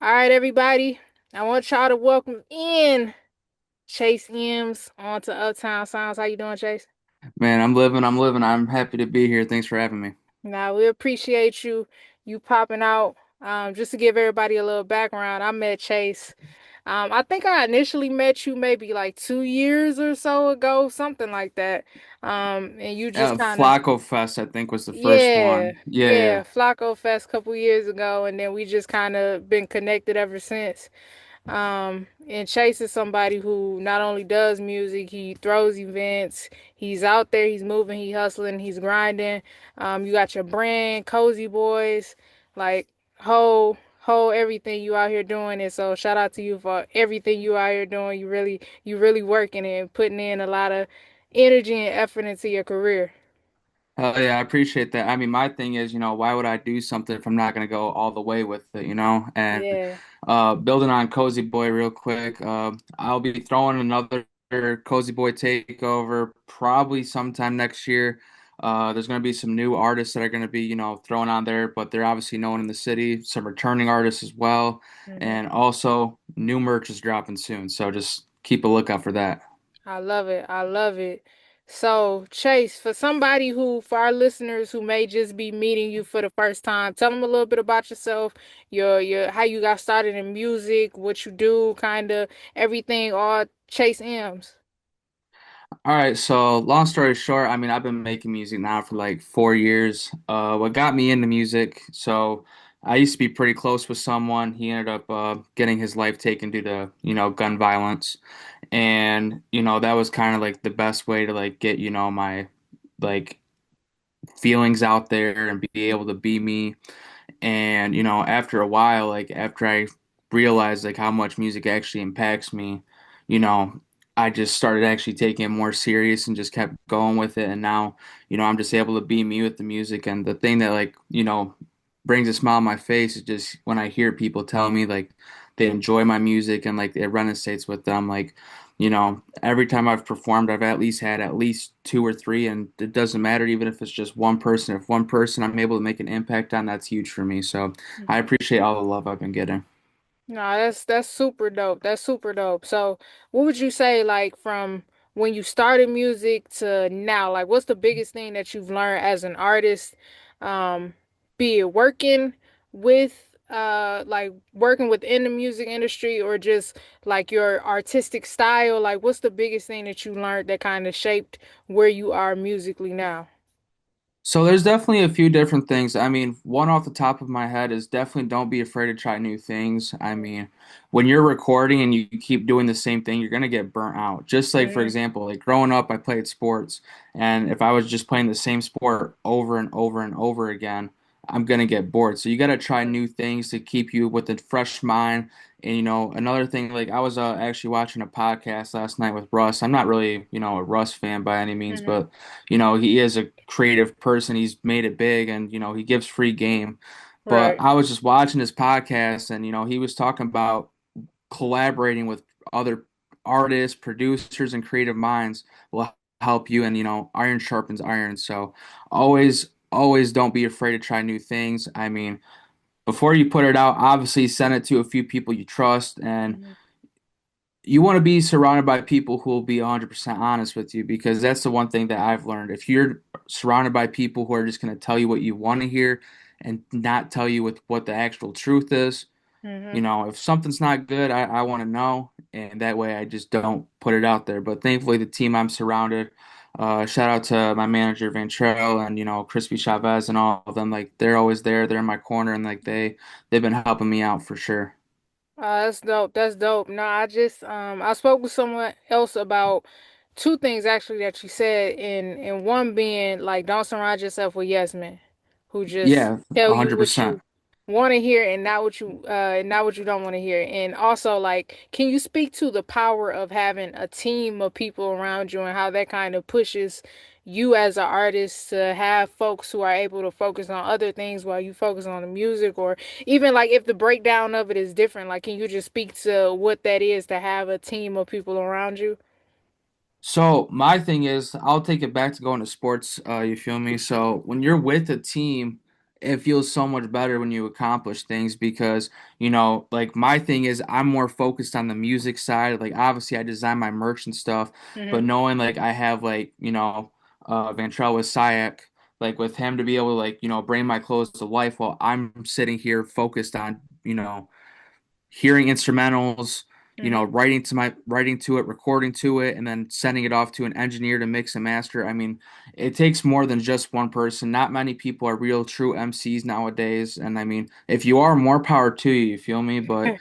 All right, everybody. I want y'all to welcome in Chase Ems onto Uptown Sounds. How you doing, Chase? Man, I'm living. I'm happy to be here. Thanks for having me. Now we appreciate you popping out. Just to give everybody a little background, I met Chase. I think I initially met you maybe like 2 years or so ago, something like that. And you just kind of Flacco Fest, I think, was the first yeah, one. Yeah, yeah, yeah. Flacco Fest a couple years ago, and then we just kind of been connected ever since. And Chase is somebody who not only does music, he throws events, he's out there, he's moving, he's hustling, he's grinding. You got your brand, Cozy Boys, like whole everything you out here doing. And so shout out to you for everything you out here doing. You really working and putting in a lot of energy and effort into your career. Yeah, I appreciate that. I mean, my thing is, why would I do something if I'm not going to go all the way with it? And Yeah. building on Cozy Boy real quick, I'll be throwing another Cozy Boy takeover probably sometime next year. There's going to be some new artists that are going to be, thrown on there, but they're obviously known in the city, some returning artists as well, Mhm. and also new merch is dropping soon. So just keep a lookout for that. I love it. I love it. So, Chase, for somebody who, for our listeners who may just be meeting you for the first time, tell them a little bit about yourself, your how you got started in music, what you do, kind of everything, all Chase M's. All right, so long story short, I mean, I've been making music now for like 4 years. What got me into music? So I used to be pretty close with someone. He ended up getting his life taken due to, gun violence. And, that was kind of like the best way to like get, my like feelings out there and be able to be me. And, after a while, like after I realized like how much music actually impacts me, you know, I just started actually taking it more serious and just kept going with it. And now, I'm just able to be me with the music. And the thing that like, brings a smile on my face is just when I hear people tell me like they enjoy my music and like it resonates with them. Like, every time I've performed, I've at least had at least two or three, and it doesn't matter even if it's just one person. If one person I'm able to make an impact on, that's huge for me. So I appreciate all the love I've been getting. No, that's super dope. That's super dope. So, what would you say, like, from when you started music to now? Like, what's the biggest thing that you've learned as an artist? Be it working with, like working within the music industry or just like your artistic style? Like, what's the biggest thing that you learned that kind of shaped where you are musically now? So there's definitely a few different things. I mean, one off the top of my head is definitely don't be afraid to try new things. I mean, when you're recording and you keep doing the same thing, you're gonna get burnt out. Just like for Mm-hmm. example, like growing up, I played sports, and if I was just playing the same sport over and over and over again, I'm gonna get bored. So you gotta try new things to keep you with a fresh mind. And another thing, like I was actually watching a podcast last night with Russ. I'm not really, a Russ fan by any means, Mm-hmm. but he is a creative person. He's made it big and, he gives free game. But Right. I was just watching his podcast and, he was talking about collaborating with other artists, producers, and creative minds will help you. And, iron sharpens iron. So always don't be afraid to try new things. I mean, before you put it out, obviously send it to a few people you trust and Mm-hmm. you want to be surrounded by people who will be 100% honest with you because that's the one thing that I've learned. If you're surrounded by people who are just going to tell you what you want to hear and not tell you what the actual truth is, Mm-hmm. if something's not good, I want to know. And that way I just don't put it out there. But thankfully, the team I'm surrounded, shout out to my manager, Van Trail, and, Crispy Chavez and all of them. Like, they're always there. They're in my corner and, like, they've been helping me out for sure. That's dope. That's dope. No, I spoke with someone else about two things actually that you said, and one being like don't surround yourself with yes men who just Yeah, tell you what 100%. you want to hear and not what you don't want to hear. And also like can you speak to the power of having a team of people around you and how that kind of pushes you as an artist to have folks who are able to focus on other things while you focus on the music, or even like if the breakdown of it is different, like can you just speak to what that is to have a team of people around you? So my thing is, I'll take it back to going to sports. You feel me? So when you're with a team, it feels so much better when you accomplish things because, like my thing is I'm more focused on the music side. Like obviously I design my merch and stuff, but Hmm. knowing like I have like, Ventrell with Sayak, like with him to be able to like, bring my clothes to life while I'm sitting here focused on, hearing instrumentals, Hmm. writing to it, recording to it, and then sending it off to an engineer to mix and master. I mean, it takes more than just one person. Not many people are real true MCs nowadays. And I mean, if you are, more power to you, you feel me? But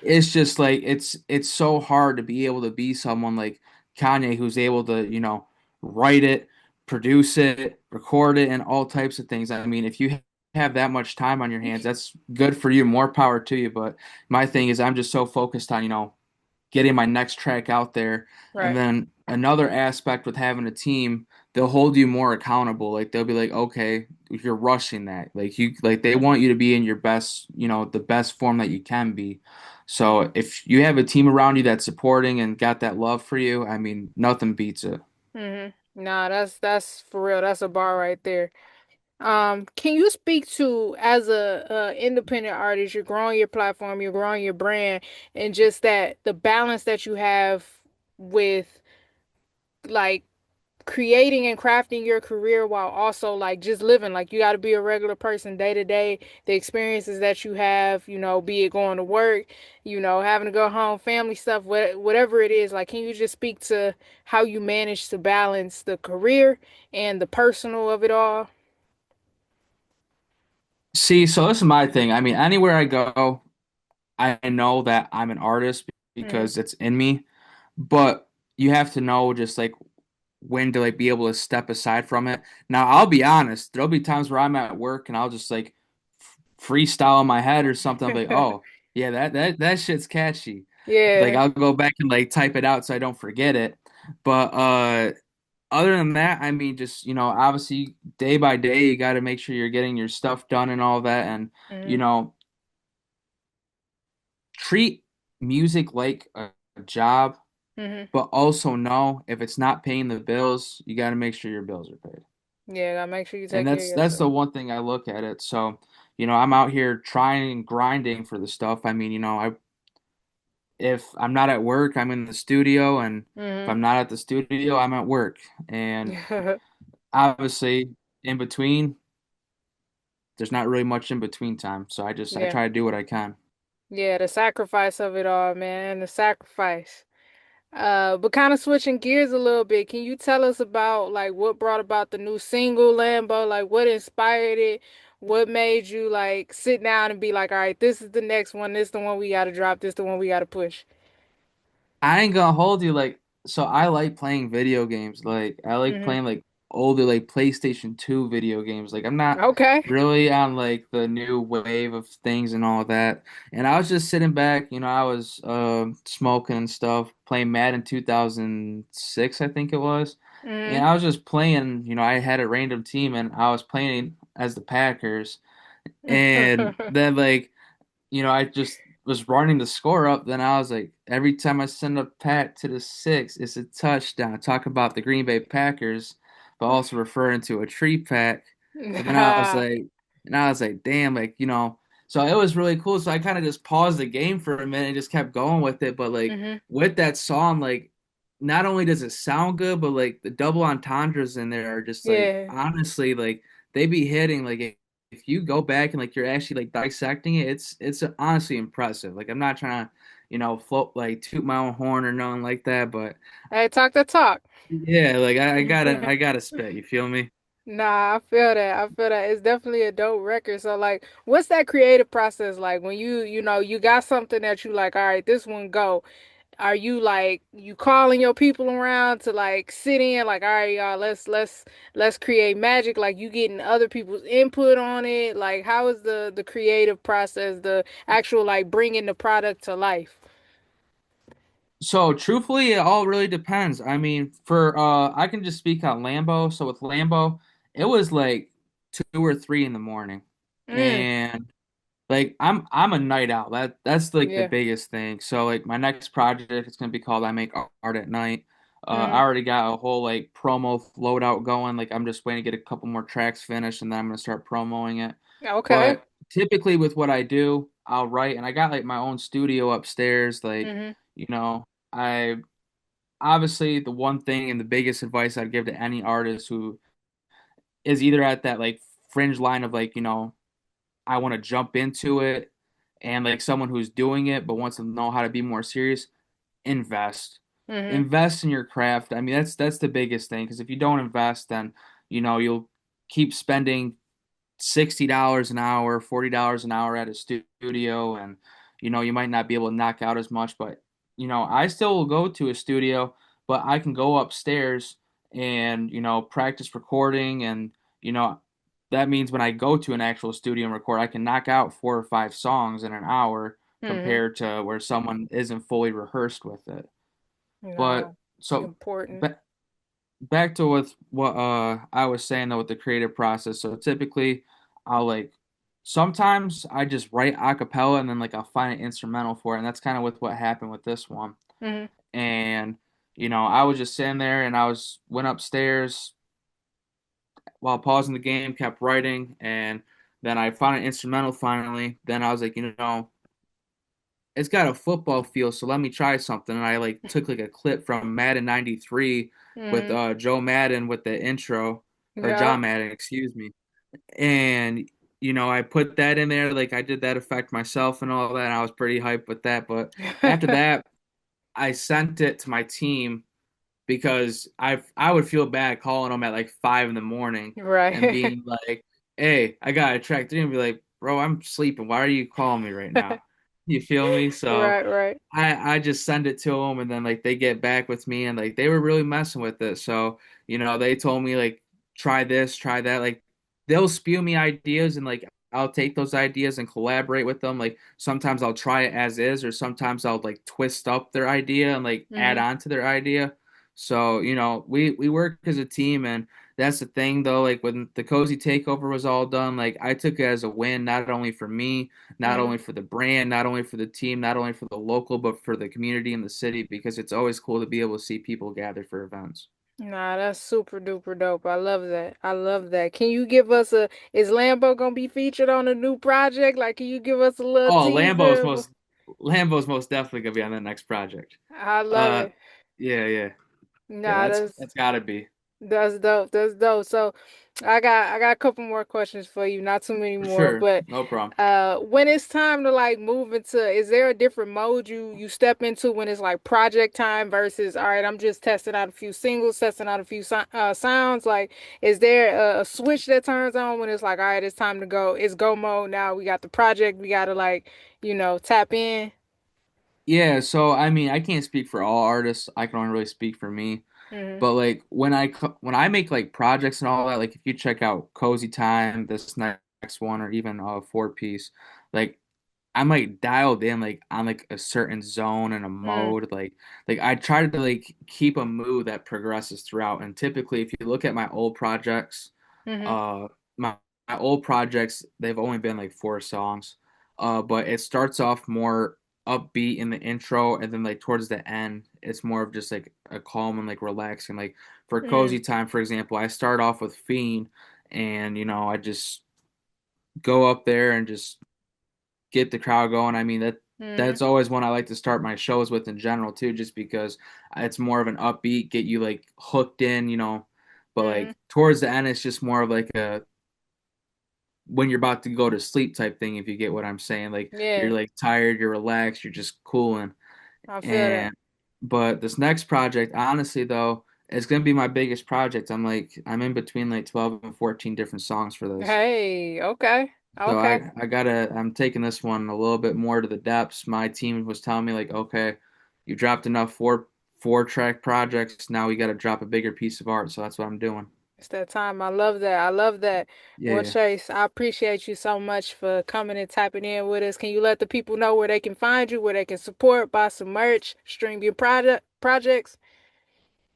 it's just like it's so hard to be able to be someone like Kanye who's able to, write it, produce it, record it, and all types of things. I mean, if you have that much time on your hands, that's good for you, more power to you. But my thing is I'm just so focused on, getting my next track out there. And Right. then another aspect with having a team, they'll hold you more accountable. Like they'll be like, okay, you're rushing that. Like they want you to be in your best, the best form that you can be. So if you have a team around you that's supporting and got that love for you, I mean, nothing beats it. Hmm. Nah, that's for real. That's a bar right there. Can you speak to as a independent artist, you're growing your platform, you're growing your brand, and just that the balance that you have with like creating and crafting your career while also like just living like you got to be a regular person day to day, the experiences that you have, be it going to work, having to go home, family stuff, whatever it is, like can you just speak to how you manage to balance the career and the personal of it all? See, so this is my thing. I mean, anywhere I go, I know that I'm an artist Hmm. because it's in me, but you have to know just like when to like be able to step aside from it. Now, I'll be honest, there'll be times where I'm at work and I'll just like freestyle in my head or something. I'm like, oh, yeah, that shit's catchy. Like Yeah. I'll go back and like type it out so I don't forget it. But other than that, I mean, just obviously day by day, you got to make sure you're getting your stuff done and all that, and you Hmm. know, treat music like a job, Hmm. but also know if it's not paying the bills, you got to make sure your bills are paid. Yeah, gotta make sure you And take care of that's yourself. the one thing I look at it. So, I'm out here trying and grinding for the stuff. I mean, if I'm not at work, I'm in the studio, and if Hmm. I'm not at the studio, I'm at work. And obviously, in between, there's not really much in between time. So I Yeah. try to do what I can. Yeah, the sacrifice of it all, man, the sacrifice. But kind of switching gears a little bit, can you tell us about like what brought about the new single Lambeau? Like what inspired it? What made you like sit down and be like, all right, this is the next one, this is the one we gotta drop, this is the one we gotta push. I ain't gonna hold you so I like playing video games. Like I like Hmm. playing like older like PlayStation 2 video games. Like I'm not Okay. really on like the new wave of things and all that. And I was just sitting back, I was smoking and stuff, playing Madden 2006, I think it was. And Hmm. I was just playing, I had a random team and I was playing as the Packers. And then like I just was running the score up. Then I was like, every time I send a pat to the six, it's a touchdown. Talk about the Green Bay Packers, but also referring to a tree pack. But then I was like, damn, like, so it was really cool. So I kind of just paused the game for a minute and just kept going with it. But like Hmm. with that song, like, not only does it sound good, but like the double entendres in there are just like, Yeah. honestly, like they be hitting like if you go back and like you're actually like dissecting it, it's honestly impressive. Like I'm not trying to, float like toot my own horn or nothing like that, but Hey, talk the talk. yeah, like I gotta spit. You feel me? Nah, I feel that. I feel that. It's definitely a dope record. So like, what's that creative process like when you got something that you like, all right, this one go. Are you like you calling your people around to like sit in like, all right, y'all, let's create magic, like you getting other people's input on it? Like how is the creative process, the actual like bringing the product to life? So truthfully, it all really depends. I mean, for I can just speak on Lambeau. So with Lambeau, it was like 2 or 3 in the morning, Mm, and like I'm a night owl. That's like the yeah. biggest thing. So like my next project is gonna be called I Make Art at Night. I Mm, already got a whole like promo loadout going. Like I'm just waiting to get a couple more tracks finished and then I'm gonna start promoting it. Okay. But typically with what I do, I'll write, and I got like my own studio upstairs. Like, Mhm. I obviously the one thing and the biggest advice I'd give to any artist who is either at that like fringe line of like, I want to jump into it and like someone who's doing it but wants to know how to be more serious, invest. Mhm. Invest in your craft. I mean, that's the biggest thing because if you don't invest, then you'll keep spending $60 an hour, $40 an hour at a studio, and you might not be able to knock out as much. But I still will go to a studio, but I can go upstairs and practice recording, and you know that means when I go to an actual studio and record, I can knock out 4 or 5 songs in an hour Mhm. compared to where someone isn't fully rehearsed with it. But No. so Important. ba back to with what I was saying though with the creative process. So typically I'll like sometimes I just write a cappella and then like I'll find an instrumental for it, and that's kind of with what happened with this one. Mhm. And I was just sitting there and I was went upstairs while pausing the game, kept writing, and then I found an instrumental finally. Then I was like, it's got a football feel, so let me try something. And I like took like a clip from Madden '93 with Mhm. Joe Madden with the intro, or Yep. John Madden, excuse me. And I put that in there, like I did that effect myself and all that, and I was pretty hyped with that. But after that, I sent it to my team because I would feel bad calling them at like 5 in the morning and Right. being like, "Hey, I got a track 3," and be like, "Bro, I'm sleeping. Why are you calling me right now?" You feel me? So Right, right. I just send it to them, and then like they get back with me, and like they were really messing with it. So they told me like try this, try that. Like they'll spew me ideas, and like I'll take those ideas and collaborate with them. Like sometimes I'll try it as is, or sometimes I'll like twist up their idea and like add Mhm. on to their idea. So we work as a team, and that's the thing though. Like when the cozy takeover was all done, like I took it as a win, not only for me, not Mhm. only for the brand, not only for the team, not only for the local, but for the community and the city because it's always cool to be able to see people gather for events. Nah, that's super duper dope. I love that. I love that. Can you give us a, is Lambo gonna be featured on a new project? Like, can you give us a little Oh, teaser? Lambeau's most definitely gonna be on the next project. I love Uh, it. yeah, yeah, yeah. Nah, That's gotta be that's dope. That's dope. So I got a couple more questions for you. Not too many for more, sure. but No problem. when it's time to like move into, is there a different mode you step into when it's like project time versus, all right, I'm just testing out a few singles, testing out a few sounds. Like, is there a switch that turns on when it's like, all right, it's time to go. It's go mode now. We got the project. We got to like, tap in. Yeah. So I mean, I can't speak for all artists. I can only really speak for me. Hmm. But like when I make like projects and all that, like if you check out Cozy Time, this next one, or even 4 piece, like I'm like dialed in like on like a certain zone and a Mm, mode. Like I try to like keep a mood that progresses throughout. And typically, if you look at my old projects, hmm. uh, my old projects, they've only been like 4 songs. But it starts off more upbeat in the intro, and then like towards the end, it's more of just like a calm and like relaxing. Like for Mm, Cozy Time, for example, I start off with Fiend, and I just go up there and just get the crowd going. I mean mm, that's always one I like to start my shows with in general too, just because it's more of an upbeat, get you like hooked in. But mm. like towards the end, it's just more of like a when you're about to go to sleep type thing, if you get what I'm saying. Like you're Yeah, like tired, you're relaxed, you're just cooling. I feel that. And but this next project, honestly though, it's gonna be my biggest project. I'm in between like 12 and 14 different songs for this. Hey, okay, So okay. I'm taking this one a little bit more to the depths. My team was telling me like, okay, you dropped enough four track projects. Now we got to drop a bigger piece of art. So that's what I'm doing. It's that time. I love that. I love that. Yeah, Well, yeah. Chase, I appreciate you so much for coming and tapping in with us. Can you let the people know where they can find you, where they can support, buy some merch, stream your projects?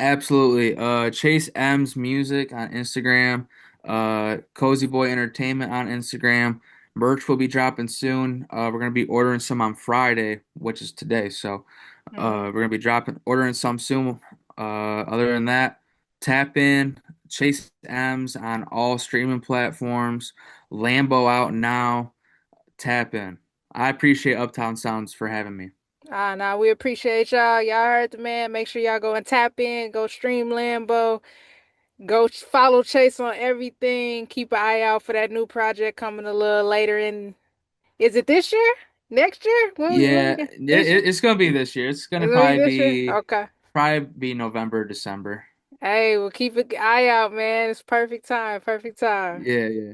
Absolutely. Chase M's Music on Instagram. Cozy Boy Entertainment on Instagram. Merch will be dropping soon. We're gonna be ordering some on Friday, which is today. So, Hmm. we're gonna be ordering some soon. Other than that, tap in Chase M's on all streaming platforms. Lambeau out now. Tap in. I appreciate Uptown Sounds for having me. Nah, we appreciate y'all. Y'all heard the man. Make sure y'all go and tap in, go stream Lambo, go follow Chase on everything. Keep an eye out for that new project coming a little later in. Is it this year? Next year? When we Yeah, get this year? it's gonna be this year. It's gonna It's gonna be this year? Okay. probably be November, December. Hey, we'll keep an eye out, man. It's perfect time. Perfect time. Yeah, yeah.